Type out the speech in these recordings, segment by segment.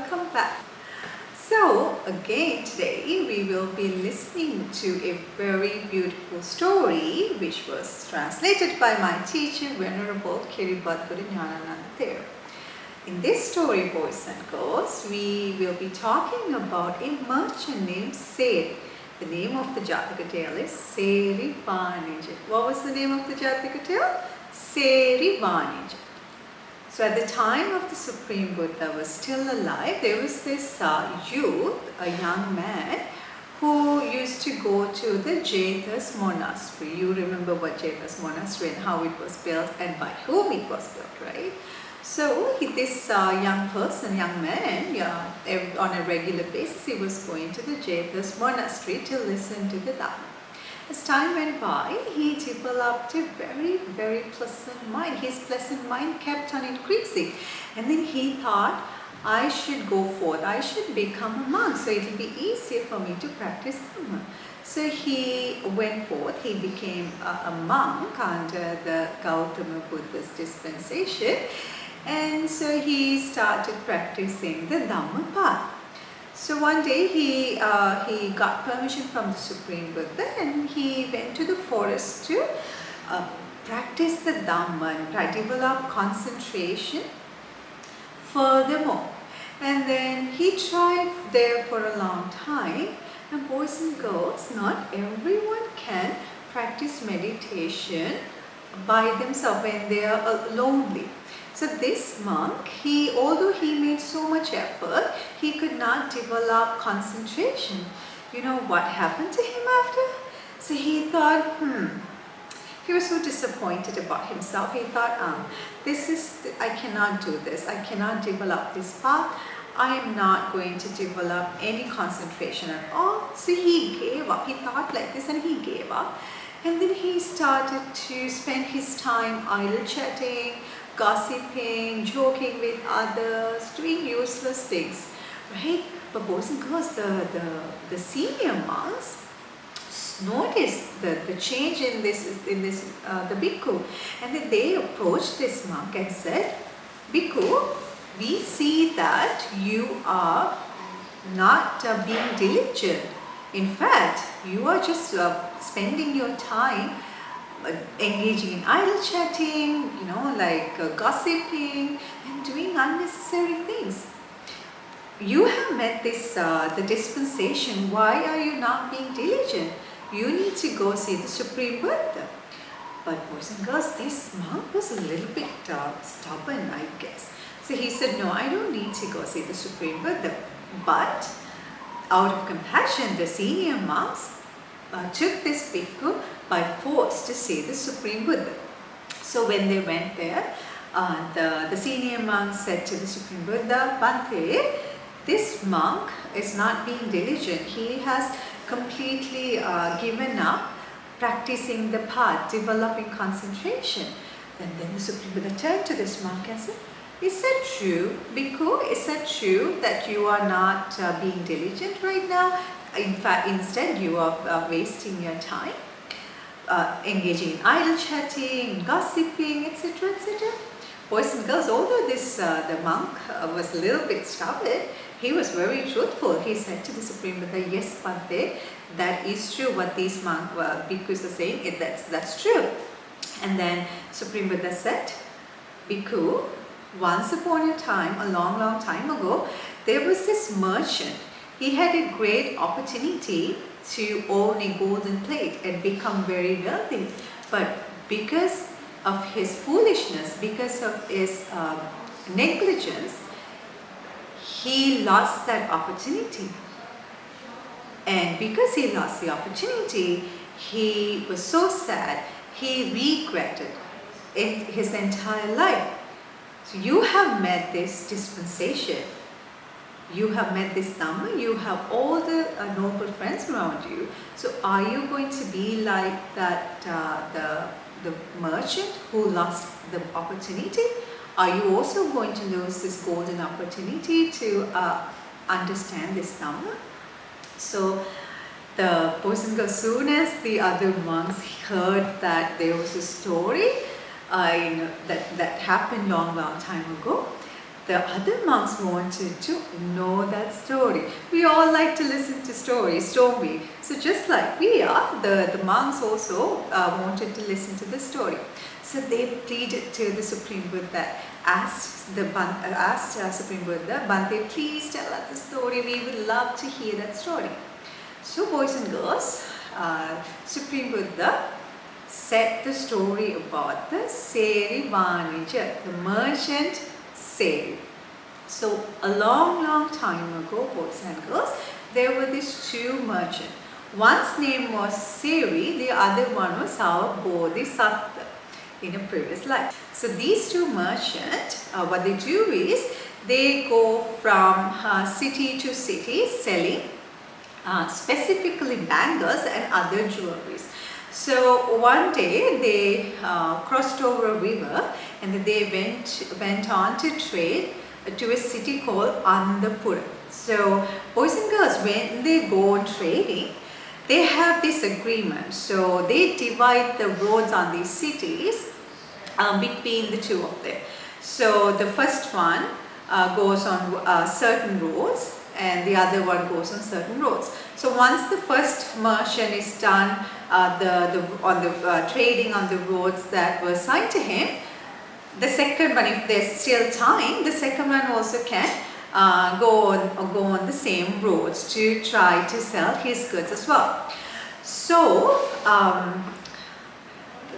welcome back. So again today we will be listening to a very beautiful story which was translated by my teacher Venerable Kiribadguru Jnanananda. In this story, boys and girls, we will be talking about a merchant named Seri. The name of the Jataka tale is Seri Vanija. What was the name of the Jataka tale? Seri Vanija. So at the time of the Supreme Buddha was still alive, there was this youth, a young man, who used to go to the Jataka's monastery. You remember what Jataka's monastery and how it was built and by whom it was built, right? So this young man, on a regular basis, he was going to the Jataka's monastery to listen to the Dhamma. As time went by, he developed a very, very pleasant mind. His pleasant mind kept on increasing. And then he thought, I should go forth, I should become a monk, so it will be easier for me to practice Dhamma. So he went forth, he became a monk under the Gautama Buddha's dispensation. And so he started practicing the Dhamma path. So one day he got permission from the Supreme Buddha and he went to the forest to practice the Dhamma and develop concentration furthermore. And then he tried there for a long time. And boys and girls, not everyone can practice meditation by themselves when they are lonely. So this monk, although he made so much effort, he could not develop concentration. You know what happened to him after? So he thought, he was so disappointed about himself. He thought, I cannot do this. I cannot develop this path. I am not going to develop any concentration at all. So he gave up. He thought like this and he gave up. And then he started to spend his time idle chatting, gossiping, joking with others, doing useless things, right? But boys and girls, the senior monks noticed the change in the bhikkhu, and then they approached this monk and said, "Bhikkhu, we see that you are not being diligent. In fact, you are just spending your time engaging in idle chatting, gossiping and doing unnecessary things. You have met the dispensation. Why are you not being diligent? You need to go see the Supreme Buddha." But boys and girls, this monk was a little bit stubborn, I guess. So he said, "No, I don't need to go see the Supreme Buddha." But out of compassion, the senior monks took this bhikkhu by force to see the Supreme Buddha. So when they went there, the senior monk said to the Supreme Buddha, "Bhante, this monk is not being diligent. He has completely given up practicing the path, developing concentration." And then the Supreme Buddha turned to this monk and said, "Is that true, bhikkhu? Is that true that you are not being diligent right now? In fact, instead you are wasting your time, engaging in idle chatting, gossiping, etc., etc." Boys and girls, although the monk was a little bit stubborn, he was very truthful. He said to the Supreme Buddha, "Yes, Bhante, that is true. What these bhikkhus are saying, that's true." And then Supreme Buddha said, "Bhikkhu, once upon a time, a long, long time ago, there was this merchant. He had a great opportunity to own a golden plate and become very wealthy. But because of his foolishness, because of his negligence, he lost that opportunity. And because he lost the opportunity, he was so sad, he regretted in his entire life. So you have met this dispensation. You have met this Dhamma, you have all the noble friends around you. So are you going to be like that, the merchant who lost the opportunity? Are you also going to lose this golden opportunity to understand this Dhamma?" So the person, as soon as the other monks heard that there was a story that happened long time ago, The other monks wanted to know that story. We all like to listen to stories, don't we? So just like we are, the monks also wanted to listen to the story. So they pleaded to the Supreme Buddha, asked Supreme Buddha, Bhante, please tell us the story. We would love to hear that story. So boys and girls, Supreme Buddha said the story about the Seri Vanija, the merchant Seri. So a long time ago, boys and girls, there were these two merchants. One's name was Seri, the other one was our Bodhisattva in a previous life. So these two merchants, what they do is they go from city to city selling specifically bangles and other jewelries. So one day they crossed over a river and they went on to trade to a city called Andhapura. So boys and girls, when they go on trading, they have this agreement. So they divide the roads on these cities between the two of them. So the first one goes on certain roads and the other one goes on certain roads. So once the first merchant is done trading on the roads that were assigned to him, the second one, if there's still time, the second one also can go on the same roads to try to sell his goods as well. So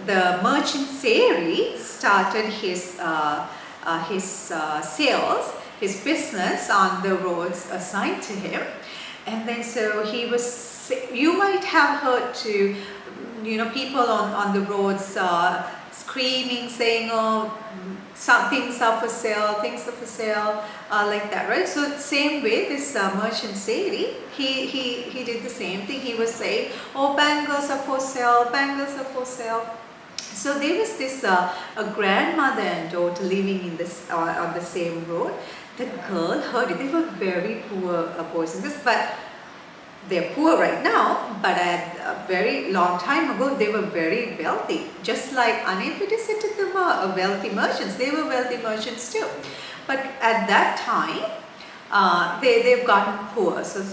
the merchant Seri started his sales, his business on the roads assigned to him, and then so he was. You might have heard to, people on the roads screaming, saying, "Oh, some things are for sale, like that, right?" So same way, this merchant Seri, he did the same thing. He was saying, "Oh, bangles are for sale, bangles are for sale." So there was this a grandmother and daughter living in this on the same road. The girl heard it. They were very poor boys and girls, but they're poor right now. But at a very long time ago, they were very wealthy. Just like unable the wealthy merchants, they were wealthy merchants too. But at that time, they've gotten poor, so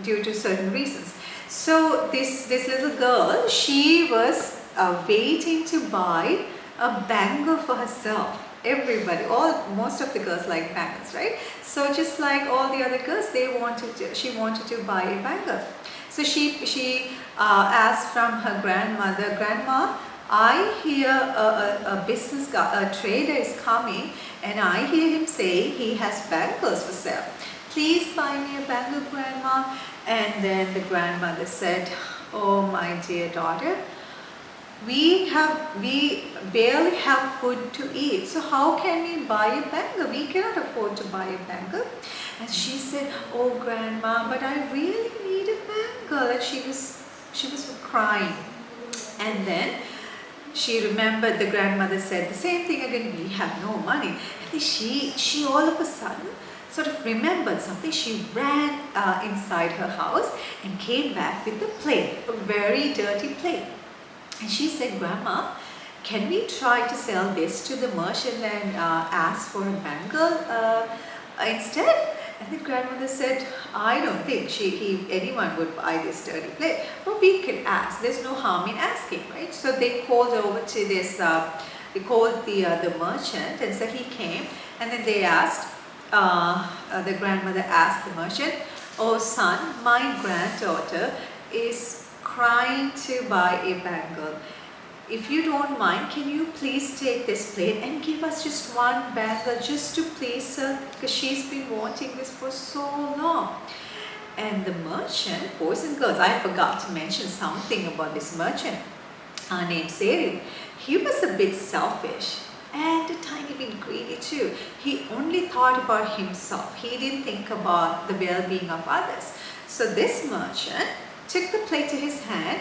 due to certain reasons. So this little girl, she was waiting to buy a bangle for herself. Everybody, most of the girls like bangles, right? So just like all the other girls, she wanted to buy a bangle. So she asked from her grandmother, "Grandma, I hear a trader is coming, and I hear him say he has bangles for sale. Please buy me a bangle, Grandma." And then the grandmother said, "Oh, my dear daughter, we barely have food to eat, so how can we buy a bangle? We cannot afford to buy a bangle." And she said, "Oh, Grandma, but I really need a bangle." And she was crying. And then she remembered the grandmother said the same thing again, "We have no money." And she all of a sudden sort of remembered something. She ran inside her house and came back with a plate, a very dirty plate. And she said, "Grandma, can we try to sell this to the merchant and ask for a bangle instead?" And the grandmother said, "I don't think anyone would buy this dirty plate, but we can ask. There's no harm in asking, right?" So they called over to this. They called the merchant, and so he came, and then they asked. The grandmother asked the merchant, "Oh, son, my granddaughter is crying to buy a bangle. If you don't mind, can you please take this plate and give us just one bangle just to please her, because she's been wanting this for so long." And the merchant, boys and girls, I forgot to mention something about this merchant named Seri. He was a bit selfish and a tiny bit greedy too. He only thought about himself. He didn't think about the well-being of others. So this merchant took the plate to his hand.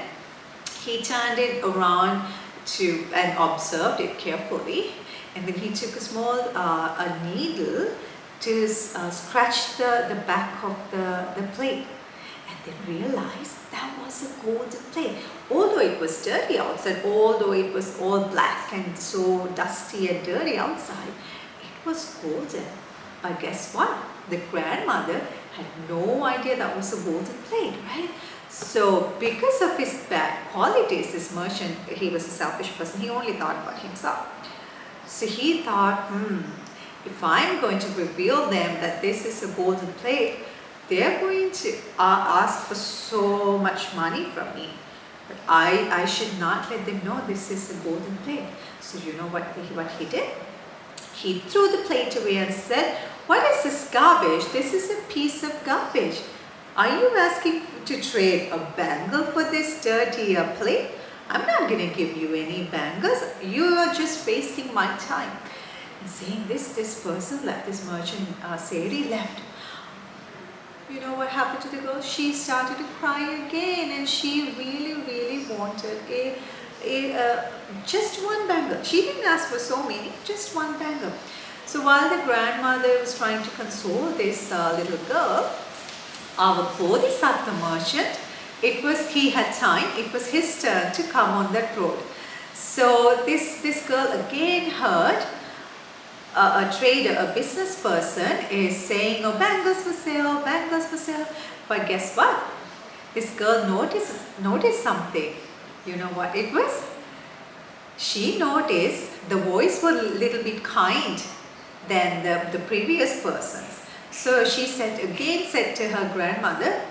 He turned it around and observed it carefully, and then he took a small needle to scratch the back of the plate, and then realized that was a golden plate. Although it was dirty outside, although it was all black and so dusty and dirty outside, it was golden. But guess what? The grandmother had no idea that was a golden plate, right? So because of his bad qualities, this merchant, he was a selfish person. He only thought about himself. So he thought, if I'm going to reveal them that this is a golden plate, they're going to ask for so much money from me. But I should not let them know this is a golden plate. So you know what he did? He threw the plate away and said, what is this garbage? This is a piece of garbage. Are you asking to trade a bangle for this dirty plate? I'm not going to give you any bangles. You are just wasting my time. And saying this person left, this merchant Seri left. You know what happened to the girl? She started to cry again, and she really wanted just one bangle. She didn't ask for so many, just one bangle. So while the grandmother was trying to console this little girl, our Bodhisattva merchant, he had time, it was his turn to come on that road. So this girl again heard a trader, a business person is saying, oh, bangles for sale, bangles for sale. But guess what? This girl noticed something. You know what it was? She noticed the voice was a little bit kind than the previous person's. So she said to her grandmother,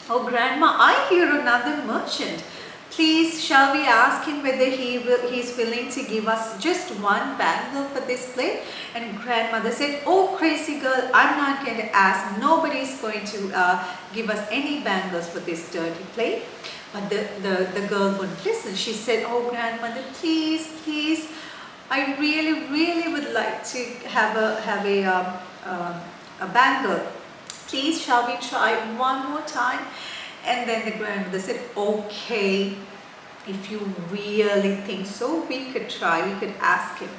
oh grandma, I hear another merchant. Please, shall we ask him whether he's willing to give us just one bangle for this plate? And grandmother said, oh crazy girl, I'm not going to ask. Nobody's going to give us any bangles for this dirty plate. But the girl wouldn't listen. She said, oh grandmother, please, I really would like to have a bangle. Please, shall we try one more time? And then the grandmother said, okay, if you really think so, we could try, we could ask him.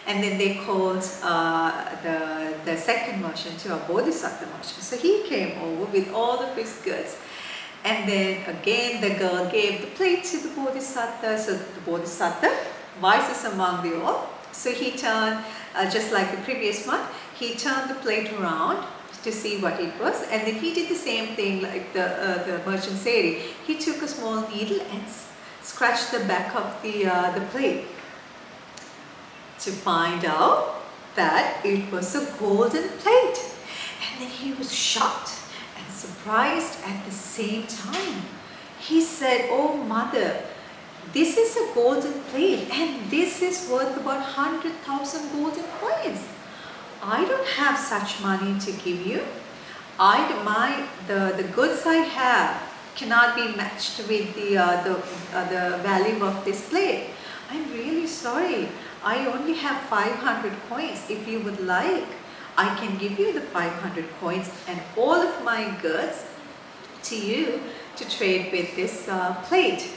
And then they called the second merchant, to a Bodhisattva merchant. So he came over with all of his goods. And then again, the girl gave the plate to the Bodhisattva. So the Bodhisattva, wisest among the all. So he turned, just like the previous one, he turned the plate around to see what it was, and then he did the same thing like the merchant Seri. He took a small needle and scratched the back of the plate to find out that it was a golden plate. And then he was shocked and surprised at the same time. He said, oh mother, this is a golden plate and this is worth about 100,000 golden coins. I don't have such money to give you. The goods I have cannot be matched with the value of this plate. I'm really sorry. I only have 500 coins. If you would like, I can give you the 500 coins and all of my goods to you to trade with this plate.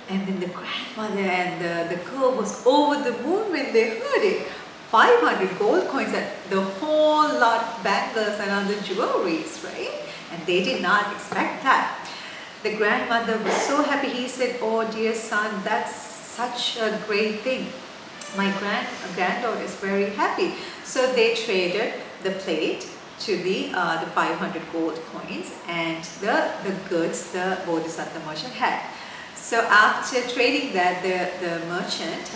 And then the grandmother and the girl was over the moon when they heard it. 500 gold coins and the whole lot of bangles and other jewelries, right? And they did not expect that. The grandmother was so happy. He said, oh dear son, that's such a great thing. My granddaughter is very happy. So they traded the plate to the 500 gold coins and the goods the Bodhisattva merchant had. So after trading that, the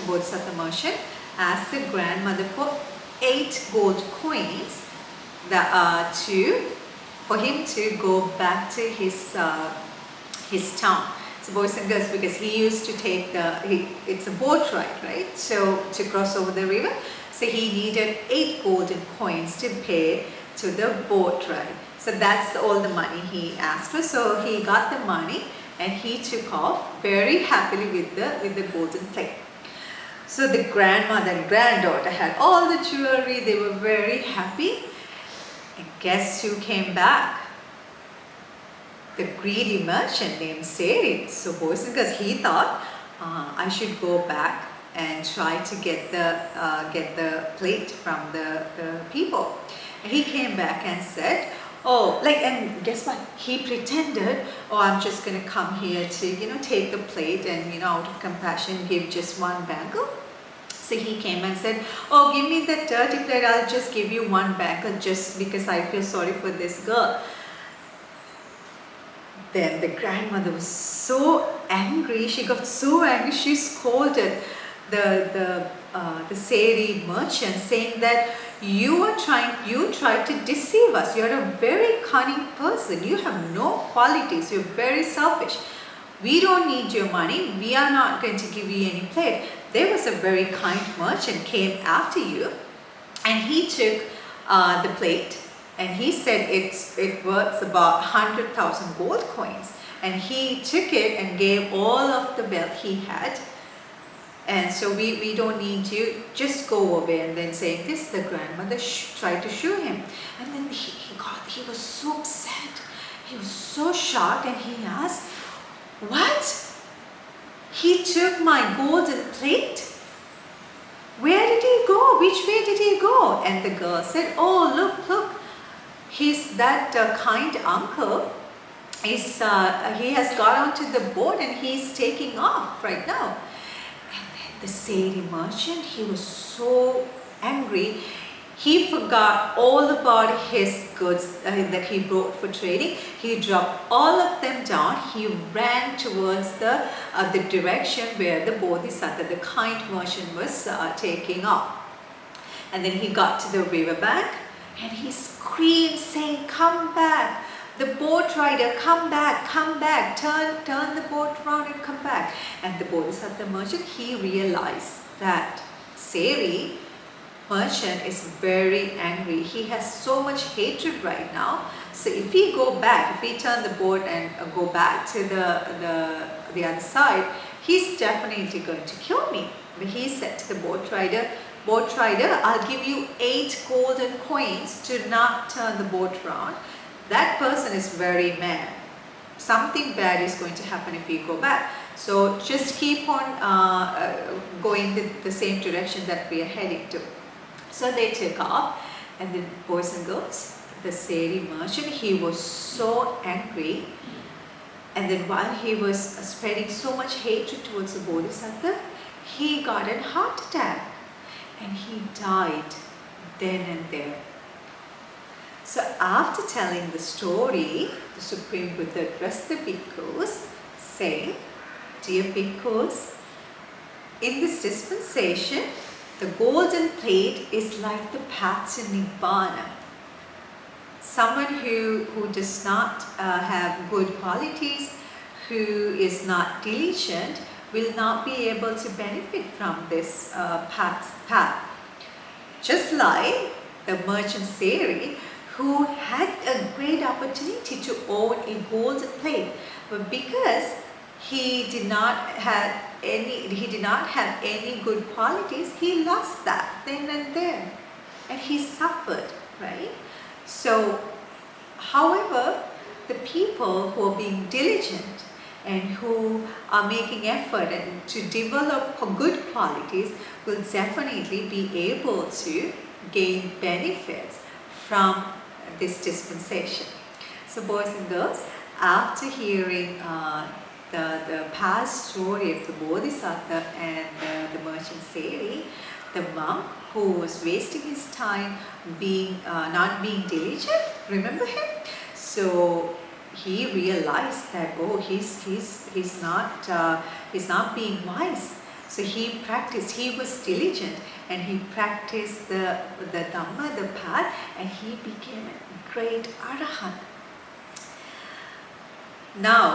Bodhisattva merchant, asked the grandmother for 8 gold coins for him to go back to his town. So boys and girls, because he used to take it's a boat ride, right? So to cross over the river, so he needed 8 golden coins to pay to the boat ride. So that's all the money he asked for. So he got the money and he took off very happily with the golden plate. So the grandmother and granddaughter had all the jewelry. They were very happy. And guess who came back? The greedy merchant named Seri. So boys and girls, he thought, I should go back and try to get the plate from the people. And he came back and said, and guess what? He pretended, I'm just going to come here to, take the plate and, out of compassion, give just one bangle. So he came and said, "Oh, give me that dirty plate. I'll just give you one bangle just because I feel sorry for this girl." Then the grandmother was so angry. She got so angry. She scolded the Seri merchant, saying that you tried to deceive us. You're a very cunning person. You have no qualities. You're very selfish. We don't need your money. We are not going to give you any plate. There was a very kind merchant came after you, and he took the plate, and he said it worth about 100,000 gold coins, and he took it and gave all of the wealth he had. And so we don't need you, just go away. And then saying this, the grandmother tried to shoo him, and then he was so upset. He was so shocked, and he asked, "What? He took my golden plate? Where did he go? Which way did he go?" And the girl said, "Oh, look, he's that kind uncle. He has got onto the boat and he's taking off right now." And then the Seri merchant, he was so angry. He forgot all about his goods that he brought for trading. He dropped all of them down. He ran towards the direction where the Bodhisattva, the kind merchant, was taking off. And then he got to the riverbank, and he screamed, saying, "Come back! The boat rider, come back, turn the boat around and come back." And the Bodhisattva merchant, he realized that Seri merchant is very angry. He has so much hatred right now. So if we go back, if we turn the boat and go back to the other side, he's definitely going to kill me. But he said to the boat rider, "I'll give you 8 golden coins to not turn the boat around. That person is very mad. Something bad is going to happen if we go back. So just keep on going the same direction that we are heading to." So they took off, and then boys and girls, the Seri merchant, he was so angry. And then while he was spreading so much hatred towards the Bodhisattva, he got a heart attack, and he died then and there. So after telling the story, the Supreme Buddha addressed the bhikkhus, saying, "Dear bhikkhus, in this dispensation, the golden plate is like the path to Nibbana. Someone who does not have good qualities, who is not diligent, will not be able to benefit from this path. Just like the merchant Seri, who had a great opportunity to own a golden plate, but because he did not have any good qualities, he lost that then and there, and he suffered, right? So, however, the people who are being diligent and who are making effort and to develop good qualities will definitely be able to gain benefits from this dispensation." So boys and girls, after hearing the past story of the Bodhisattva and the merchant Seri, the monk who was wasting his time not being diligent, remember him? So he realized that, oh, he's not being wise. So he was diligent, and he practiced the Dhamma, the path, and he became a great Arahant. Now,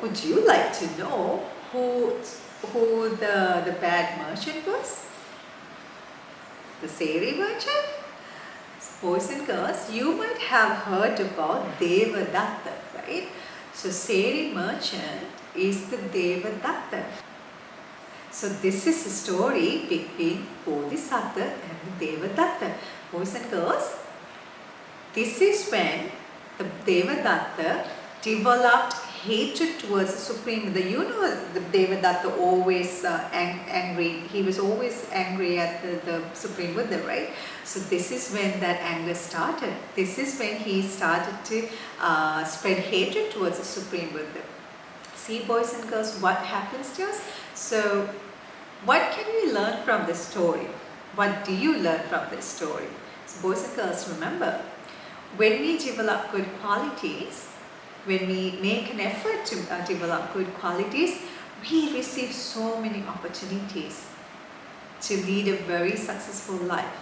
would you like to know who the bad merchant was? The Seri merchant? Boys and girls, you might have heard about Devadatta, right? So Seri merchant is the Devadatta. So this is a story between Bodhisattva and the Devadatta. Boys and girls, this is when the Devadatta developed hatred towards the Supreme. The Devadatta always angry. He was always angry at the Supreme Buddha, right? So this is when that anger started. This is when he started to spread hatred towards the Supreme Buddha. See, boys and girls, what happens to us? So What can we learn from this story? What do you learn from this story? So boys and girls, remember, when we develop good qualities, when we make an effort to develop good qualities, we receive so many opportunities to lead a very successful life.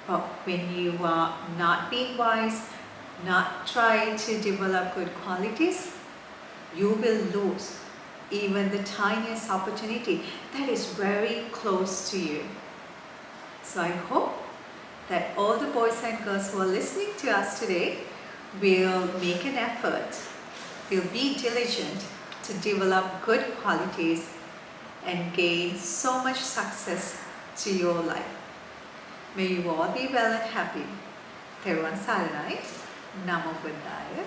But when you are not being wise, not trying to develop good qualities, you will lose even the tiniest opportunity that is very close to you. So I hope that all the boys and girls who are listening to us today will make an effort, will be diligent to develop good qualities and gain so much success to your life. May you all be well and happy. Teruvan Saranai. Namo Buddhaya.